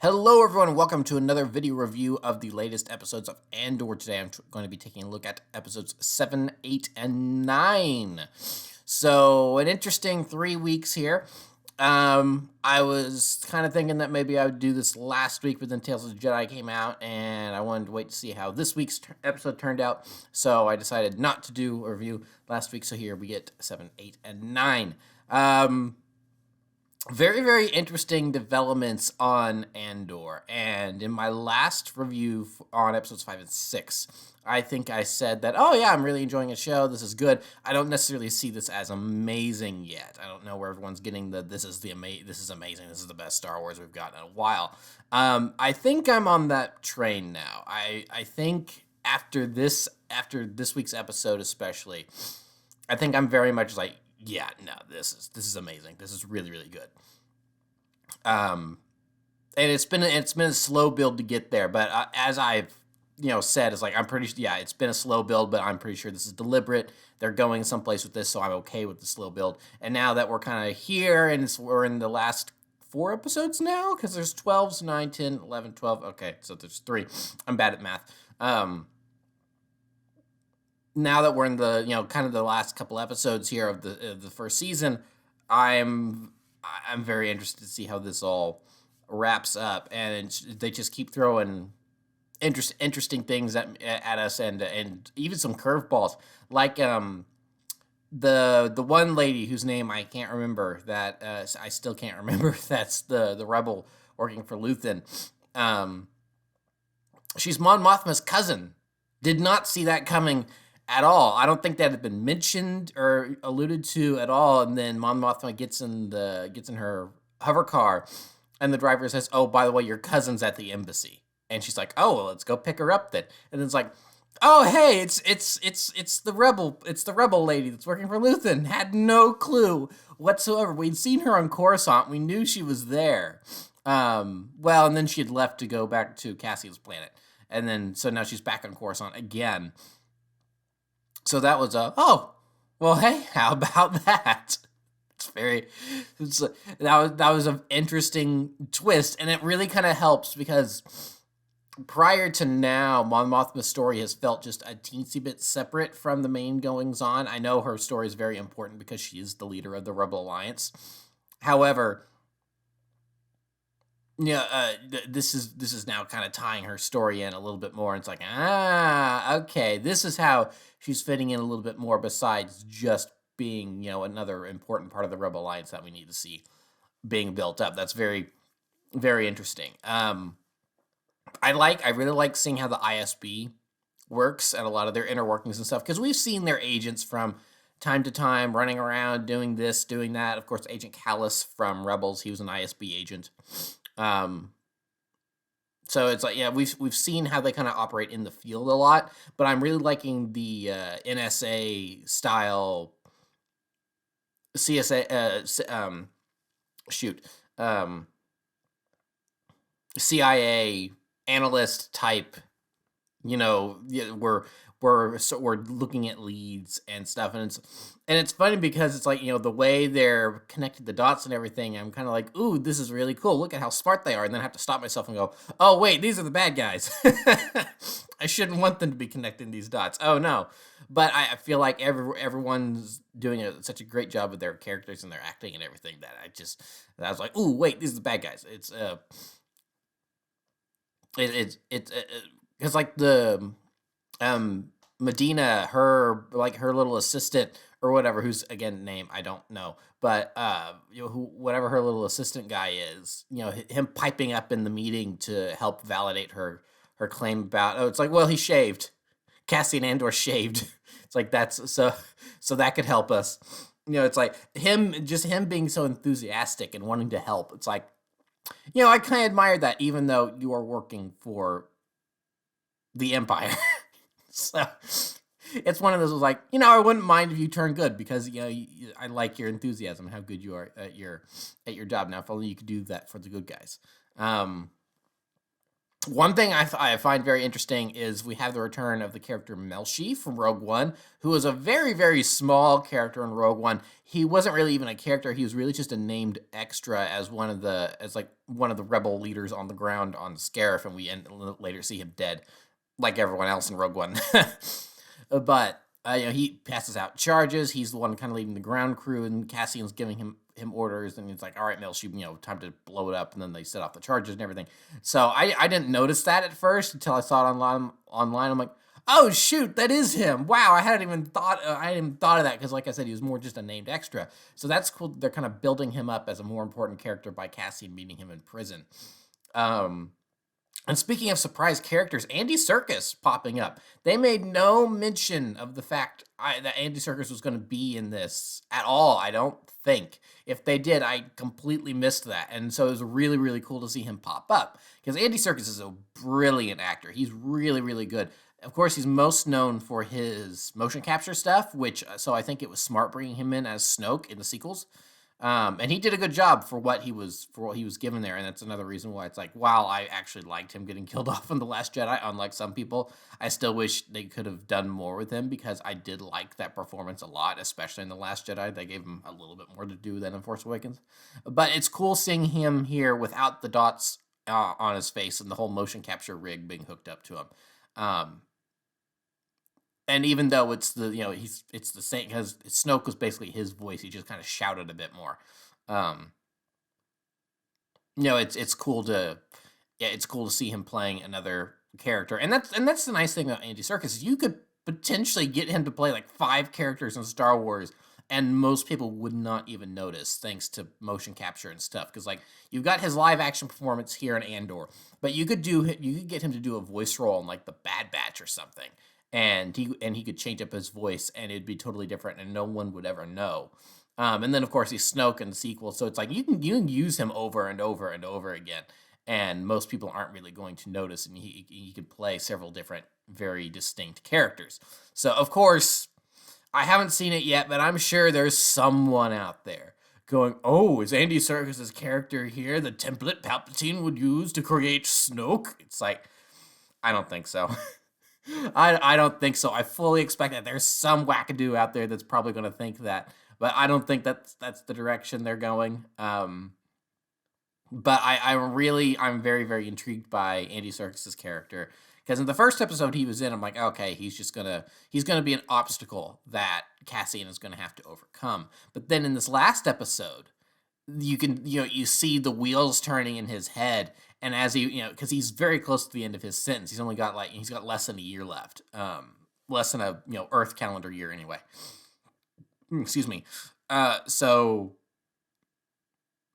Hello, everyone, and welcome to another video review of the latest episodes of Andor. Today, I'm going to be taking a look at episodes 7, 8, and 9. So, an interesting 3 weeks here. I was kind of thinking that maybe I would do this last week, but then Tales of the Jedi came out, and I wanted to wait to see how this week's episode turned out. So, I decided not to do a review last week. So, here we get 7, 8, and 9. Very, very interesting developments on Andor. And in my last review on episodes 5 and 6, I think I said that, oh yeah, I'm really enjoying the show. This is good. I don't necessarily see this as amazing yet. I don't know where everyone's getting this is amazing. This is the best Star Wars we've gotten in a while. I think I'm on that train now. I think after this week's episode especially, I think I'm very much like, yeah, no, this is amazing. This is really, really good. And it's been a slow build to get there, but as I've said, it's like it's been a slow build, but I'm pretty sure this is deliberate. They're going someplace with this, so I'm okay with the slow build. And now that we're kind of here, and we're in the last 4 episodes now, because there's 12, 9, 10, 11, 12. Okay, so there's 3. I'm bad at math. Now that we're in the kind of the last couple episodes here of the first season, I'm very interested to see how this all wraps up, and they just keep throwing interesting things at us, and even some curveballs, like the one lady whose name I can't remember, that I still can't remember. That's the rebel working for Luthen. She's Mon Mothma's cousin. Did not see that coming at all. I don't think that had been mentioned or alluded to at all. And then Mon Mothma gets in her hover car, and the driver says, "Oh, by the way, your cousin's at the embassy." And she's like, "Oh, well, let's go pick her up then." And then it's like, "Oh, hey, it's the rebel lady that's working for Luthen." Had no clue whatsoever. We'd seen her on Coruscant. We knew she was there. Well, and then she had left to go back to Cassian's planet, and then so now she's back on Coruscant again. So that was oh, well, hey, how about that? That was an interesting twist, and it really kind of helps because prior to now, Mon Mothma's story has felt just a teensy bit separate from the main goings on. I know her story is very important because she is the leader of the Rebel Alliance. However, this is now kind of tying her story in a little bit more. It's like, okay, this is how she's fitting in a little bit more, besides just being, another important part of the Rebel Alliance that we need to see being built up. That's very, very interesting. I really like seeing how the ISB works and a lot of their inner workings and stuff, because we've seen their agents from time to time running around doing this, doing that. Of course, Agent Callus from Rebels, he was an ISB agent. So it's like, yeah, we've seen how they kind of operate in the field a lot, but I'm really liking the NSA style CSA CIA analyst type. We're looking at leads and stuff, and it's funny because it's like, the way they're connecting the dots and everything. I'm kind of like, ooh, this is really cool. Look at how smart they are, and then I have to stop myself and go, oh wait, these are the bad guys. I shouldn't want them to be connecting these dots. Oh no, but I feel like everyone's doing such a great job with their characters and their acting and everything that I was like, ooh, wait, these are the bad guys. Because like the Medina, her little assistant or whatever, who's, again, name I don't know, but whatever her little assistant guy is, him piping up in the meeting to help validate her claim about, it's like, well, he shaved. Cassian Andor shaved. It's like, that's so that could help us. It's like him being so enthusiastic and wanting to help. It's like, I kind of admire that, even though you are working for the Empire. So it's one of those, like, I wouldn't mind if you turn good, because I like your enthusiasm and how good you are at your job. Now, if only you could do that for the good guys. One thing I find very interesting is we have the return of the character Melshi from Rogue One, who was a very, very small character in Rogue One. He wasn't really even a character. He was really just a named extra as one of the rebel leaders on the ground on Scarif, and we later see him dead, like everyone else in Rogue One. But he passes out charges. He's the one kind of leading the ground crew, and Cassian's giving him orders, and he's like, "All right, Melshi, time to blow it up." And then they set off the charges and everything. So I didn't notice that at first until I saw it online. I'm like, "Oh shoot, that is him!" Wow, I hadn't even thought of that, because, like I said, he was more just a named extra. So that's cool. They're kind of building him up as a more important character by Cassian meeting him in prison. And speaking of surprise characters, Andy Serkis popping up. They made no mention of the fact that Andy Serkis was going to be in this at all, I don't think. If they did, I completely missed that. And so it was really, really cool to see him pop up, because Andy Serkis is a brilliant actor. He's really, really good. Of course, he's most known for his motion capture stuff, so I think it was smart bringing him in as Snoke in the sequels. And he did a good job for what he was given there, and that's another reason why it's like, wow, I actually liked him getting killed off in The Last Jedi. Unlike some people, I still wish they could have done more with him, because I did like that performance a lot, especially in The Last Jedi. They gave him a little bit more to do than in Force Awakens. But it's cool seeing him here without the dots on his face and the whole motion capture rig being hooked up to him. And even though it's it's the same, because Snoke was basically his voice, he just kind of shouted a bit more. It's cool to see him playing another character, and that's the nice thing about Andy Serkis, is you could potentially get him to play like 5 characters in Star Wars, and most people would not even notice, thanks to motion capture and stuff. Because like, you've got his live action performance here in Andor, but you could get him to do a voice role in like the Bad Batch or something, and he could change up his voice, and it'd be totally different, and no one would ever know. And then of course he's Snoke in the sequel, so it's like you can use him over and over and over again, and most people aren't really going to notice, and he could play several different, very distinct characters. So of course, I haven't seen it yet, but I'm sure there's someone out there going, "Oh, is Andy Serkis' character here the template Palpatine would use to create Snoke?" It's like, I don't think so. I don't think so. I fully expect that there's some wackadoo out there that's probably going to think that, but I don't think that's the direction they're going. But I'm very, very intrigued by Andy Serkis' character, because in the first episode he was in, I'm like, okay, he's gonna be an obstacle that Cassian is gonna have to overcome. But then in this last episode, you see the wheels turning in his head, and as he, because he's very close to the end of his sentence. He's got less than a year left, less than a Earth calendar year anyway. Excuse me. So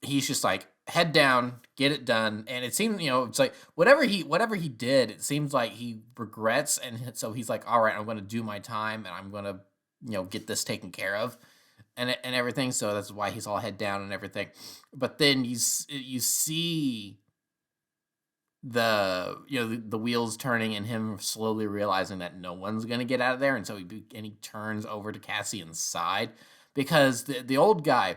he's just like, head down, get it done. And it seems, it's like whatever he did, it seems like he regrets, and so he's like, all right, I'm going to do my time, and I'm going to get this taken care of, and everything. So that's why he's all head down and everything. But then you see the wheels turning, and him slowly realizing that no one's going to get out of there, and so he turns over to Cassian's side, because the old guy,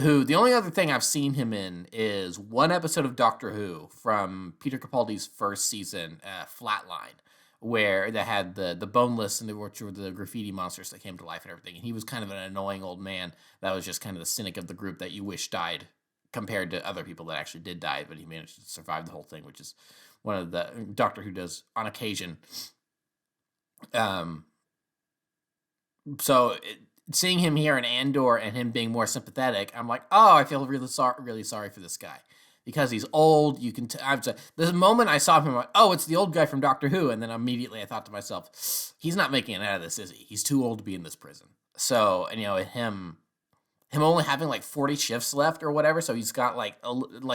who the only other thing I've seen him in is one episode of Doctor Who from Peter Capaldi's first season, Flatline, where they had the boneless, and which were the graffiti monsters that came to life and everything. And he was kind of an annoying old man that was just kind of the cynic of the group that you wish died, compared to other people that actually did die, but he managed to survive the whole thing, which is one of the Doctor Who does on occasion. So seeing him here in Andor and him being more sympathetic, I'm like, oh, I feel really sorry for this guy, because he's old. You can the moment I saw him, I'm like, oh, it's the old guy from Doctor Who, and then immediately I thought to myself, he's not making it out of this, is he? He's too old to be in this prison. So, and him only having like 40 shifts left or whatever, so he's got like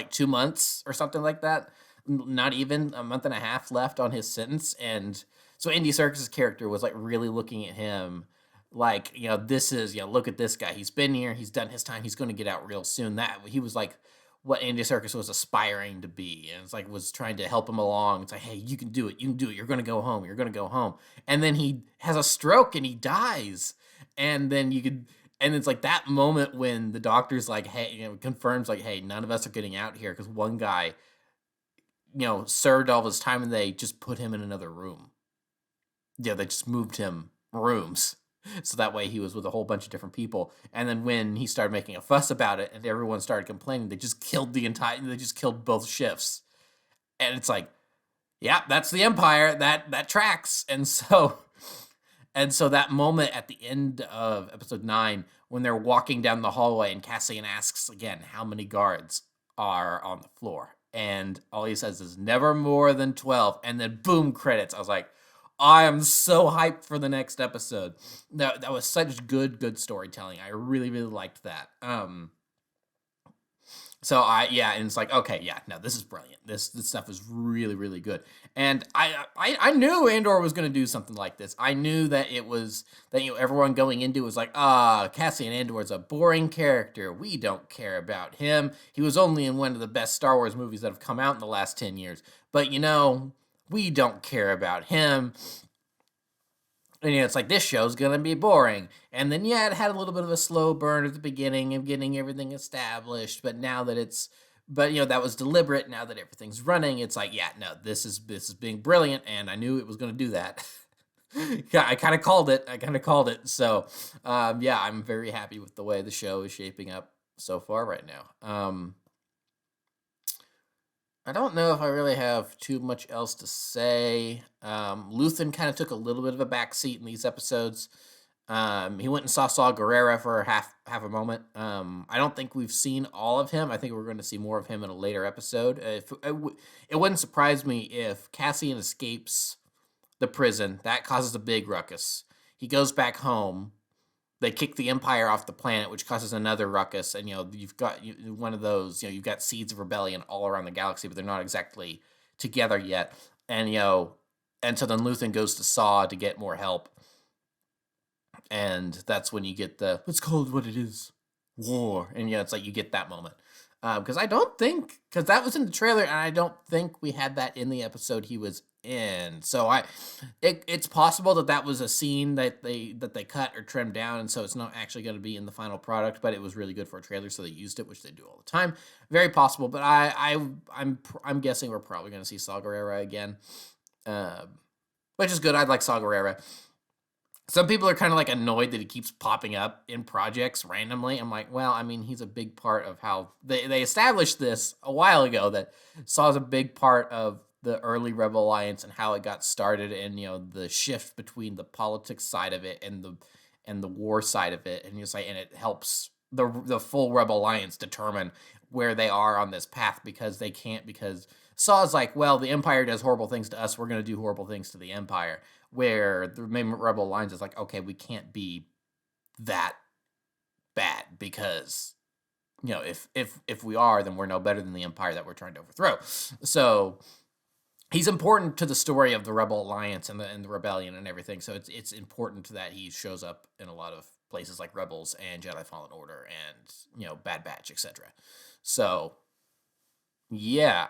2 months or something like that, not even a month and a half left on his sentence. And so Andy Serkis' character was like really looking at him like, this is, look at this guy. He's been here. He's done his time. He's going to get out real soon. That he was like what Andy Serkis was aspiring to be. And it's like, was trying to help him along. It's like, hey, you can do it. You can do it. You're going to go home. You're going to go home. And then he has a stroke and he dies. And then and it's like that moment when the doctor's like, hey, confirms like, hey, none of us are getting out here, because one guy served all his time and they just put him in another room. Yeah, they just moved him rooms. So that way he was with a whole bunch of different people. And then when he started making a fuss about it and everyone started complaining, they just killed both shifts. And it's like, yeah, that's the Empire. That tracks. And so that moment at the end of episode 9, when they're walking down the hallway and Cassian asks again how many guards are on the floor. And all he says is never more than 12. And then boom, credits. I was like, I am so hyped for the next episode. That was such good storytelling. I really, really liked that. And it's like, okay, yeah, no, this is brilliant. This stuff is really, really good. And I knew Andor was going to do something like this. I knew that it was, that, everyone going into it was like, Cassian Andor is a boring character. We don't care about him. He was only in one of the best Star Wars movies that have come out in the last 10 years. But, we don't care about him. And it's like, this show's gonna be boring. And then it had a little bit of a slow burn at the beginning of getting everything established. But now that that was deliberate. Now that everything's running, it's like, yeah, no, this is being brilliant, and I knew it was gonna do that. I kind of called it. So, I'm very happy with the way the show is shaping up so far right now. I don't know if I really have too much else to say. Luthen kind of took a little bit of a backseat in these episodes. He went and saw Gerrera for half a moment. I don't think we've seen all of him. I think we're going to see more of him in a later episode. It wouldn't surprise me if Cassian escapes the prison. That causes a big ruckus. He goes back home. They kick the Empire off the planet, which causes another ruckus. And, you've got one of those, you've got seeds of rebellion all around the galaxy, but they're not exactly together yet. And, and so then Luthen goes to Saw to get more help. And that's when you get let's call it what it is, war. And, it's like you get that moment. Because that was in the trailer, and I don't think we had that in the episode he was in. So it's possible that was a scene that they cut or trimmed down, and so it's not actually going to be in the final product. But it was really good for a trailer, so they used it, which they do all the time. Very possible, but I'm guessing we're probably going to see Saw Gerrera again, which is good. I'd like Saw Gerrera. Some people are kind of like annoyed that he keeps popping up in projects randomly. I'm like, well, I mean, he's a big part of how they established this a while ago, that Saw's a big part of the early Rebel Alliance and how it got started, and the shift between the politics side of it and the war side of it, and and it helps the full Rebel Alliance determine where they are on this path, because Saw's like, well, the Empire does horrible things to us, we're going to do horrible things to the Empire. Where the main Rebel Alliance is like, okay, we can't be that bad, because if we are, then we're no better than the Empire that we're trying to overthrow. So he's important to the story of the Rebel Alliance and the rebellion and everything. So it's important that he shows up in a lot of places like Rebels and Jedi Fallen Order and Bad Batch, etc. So yeah,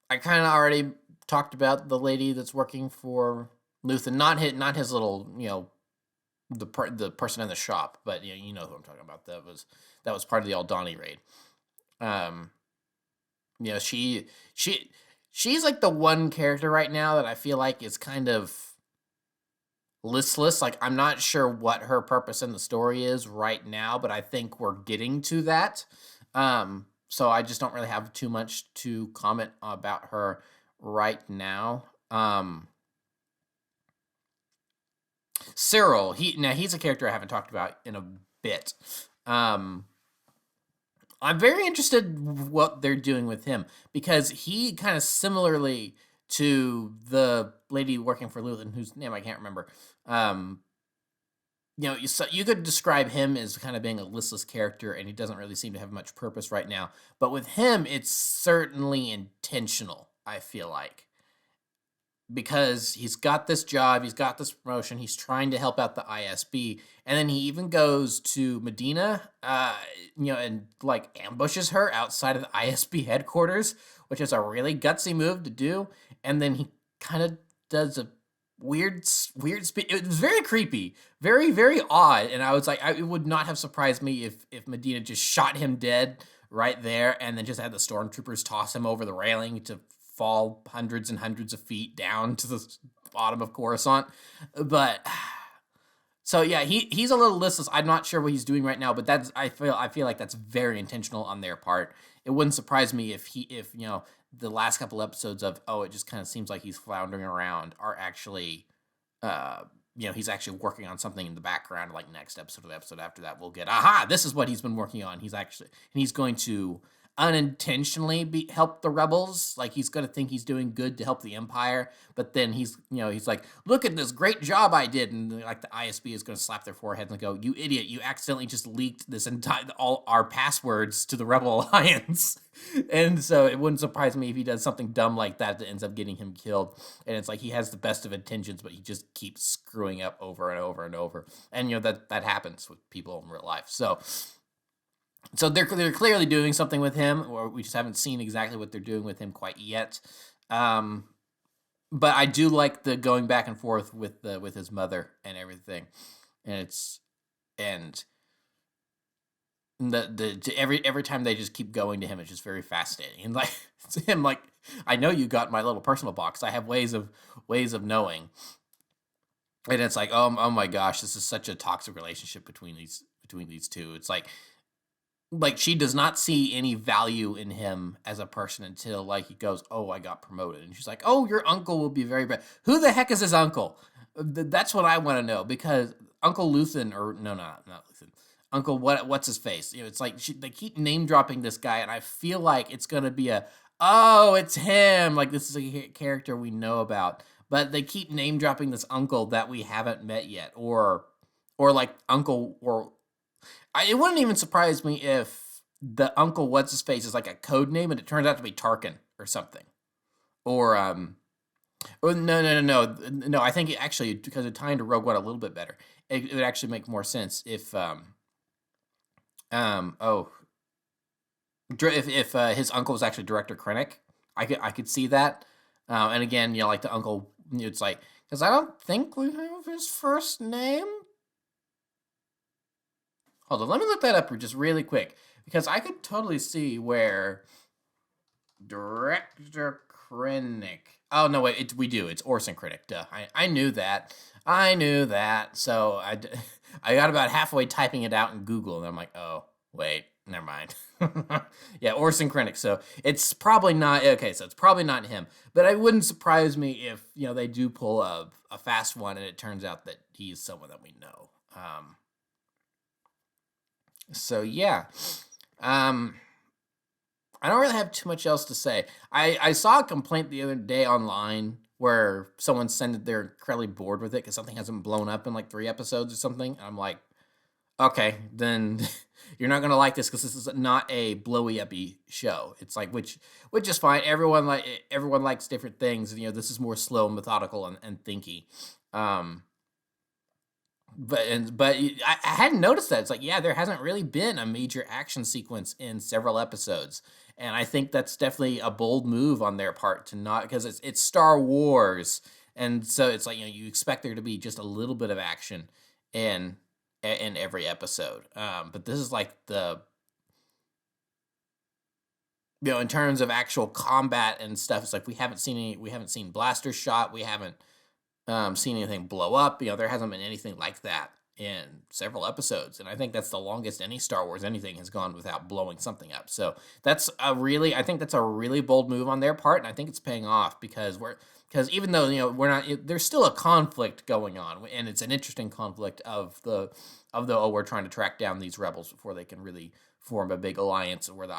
I kind of already talked about the lady that's working for Luthen, not his little, the person in the shop, but you know who I'm talking about. That was part of the Aldani raid. She's like the one character right now that I feel like is kind of listless. Like, I'm not sure what her purpose in the story is right now, but I think we're getting to that. So I just don't really have too much to comment about her right now. Cyril, he's a character I haven't talked about in a bit. I'm very interested what they're doing with him, because he kind of similarly to the lady working for Luthen, whose name I can't remember. You could describe him as kind of being a listless character, and he doesn't really seem to have much purpose right now. But with him, it's certainly intentional, I feel like. Because he's got this job, he's got this promotion, he's trying to help out the ISB, and then he even goes to Medina, and like ambushes her outside of the ISB headquarters, which is a really gutsy move to do. And then he kind of does a weird it was very creepy, very, very odd. And I was like, it would not have surprised me if Medina just shot him dead right there, and then just had the stormtroopers toss him over the railing to fall hundreds and hundreds of feet down to the bottom of Coruscant. But so yeah, he's a little listless. I'm not sure what he's doing right now, but that's I feel like that's very intentional on their part. It wouldn't surprise me if the last couple episodes of it just kind of seems like he's floundering around are actually uh he's actually working on something in the background. Like next episode or the episode after that, we'll get this is what he's been working on. He's going to unintentionally help the rebels. Like he's going to think he's doing good to help the Empire, but then he's like, look at this great job I did, and like the ISB is going to slap their foreheads and go, you idiot, you accidentally just leaked this entire all our passwords to the Rebel Alliance. And so it wouldn't surprise me if he does something dumb like that ends up getting him killed. And it's like he has the best of intentions, but he just keeps screwing up over and over and over. And that happens with people in real life. So they're clearly doing something with him, or we just haven't seen exactly what they're doing with him quite yet. But I do like the going back and forth with his mother and everything, and every time they just keep going to him, it's just very fascinating. And like it's him, like, I know you got my little personal box. I have ways of knowing, and it's like, oh my gosh, this is such a toxic relationship between these two. It's like she does not see any value in him as a person until like he goes, oh, I got promoted, and she's like, oh, your uncle will be very bad. Who the heck is his uncle? That's what I want to know, because Uncle Luthen, or no, not Luthen, Uncle what's his face? It's like they keep name dropping this guy, and I feel like it's gonna be it's him. Like this is a character we know about, but they keep name dropping this uncle that we haven't met yet, or like Uncle or. It wouldn't even surprise me if the Uncle what's his face is like a code name and it turns out to be Tarkin or something, or no. I think actually, because it's tying to Rogue One a little bit better, it would actually make more sense if if his uncle was actually Director Krennic. I could see that, and again, like the uncle, it's like, because I don't think we have his first name. Hold on, let me look that up just really quick, because I could totally see where Director Krennic. Oh no, wait, we do. It's Orson Krennic. Duh, I knew that. So I got about halfway typing it out in Google, and I'm like, oh wait, never mind. Yeah, Orson Krennic. So it's probably not okay. So it's probably not him, but it wouldn't surprise me if they do pull a fast one, and it turns out that he's someone that we know. So yeah, I don't really have too much else to say. I saw a complaint the other day online where someone said that they're incredibly bored with it because something hasn't blown up in like 3 episodes or something. I'm like, okay, then you're not gonna like this because this is not a blowy uppy show. It's like which is fine. Everyone likes different things. This is more slow, methodical, and thinky. But I hadn't noticed that. It's like, yeah, there hasn't really been a major action sequence in several episodes, and I think that's definitely a bold move on their part to not, because it's Star Wars, and so it's like you expect there to be just a little bit of action in every episode. But this is like the in terms of actual combat and stuff, it's like we haven't seen blaster shot, we haven't seen anything blow up. There hasn't been anything like that in several episodes, and I think that's the longest any Star Wars anything has gone without blowing something up. So I think that's a really bold move on their part, and I think it's paying off because even though we're not, there's still a conflict going on, and it's an interesting conflict of we're trying to track down these rebels before they can really form a big alliance, where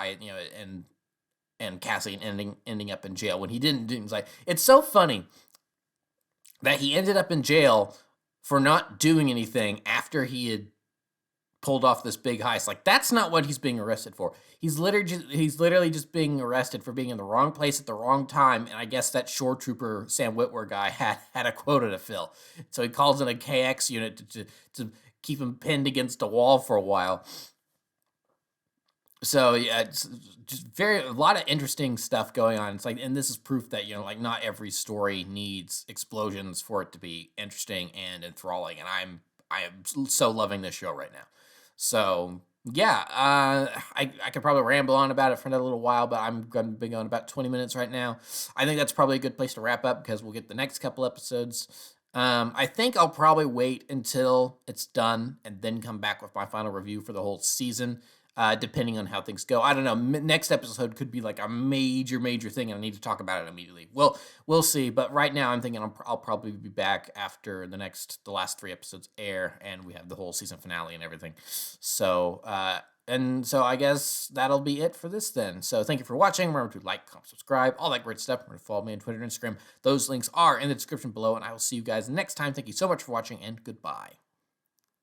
and Cassian ending up in jail when he didn't. It's like, it's so funny that he ended up in jail for not doing anything after he had pulled off this big heist. Like, that's not what he's being arrested for. He's literally just being arrested for being in the wrong place at the wrong time, and I guess that shore trooper Sam Witwer guy had a quota to fill. So he calls in a KX unit to keep him pinned against a wall for a while. So yeah, it's just a lot of interesting stuff going on. It's like, and this is proof that like not every story needs explosions for it to be interesting and enthralling. And I am so loving this show right now. So Yeah, I could probably ramble on about it for another little while, but I'm going to be going about 20 minutes right now. I think that's probably a good place to wrap up because we'll get the next couple episodes. I think I'll probably wait until it's done and then come back with my final review for the whole season, depending on how things go. I don't know. Next episode could be like a major thing, and I need to talk about it immediately. We'll see. But right now, I'm thinking I'll probably be back after the last 3 episodes air, and we have the whole season finale and everything. So, so I guess that'll be it for this then. So thank you for watching. Remember to like, comment, subscribe, all that great stuff. Remember to follow me on Twitter and Instagram. Those links are in the description below, and I will see you guys next time. Thank you so much for watching, and goodbye.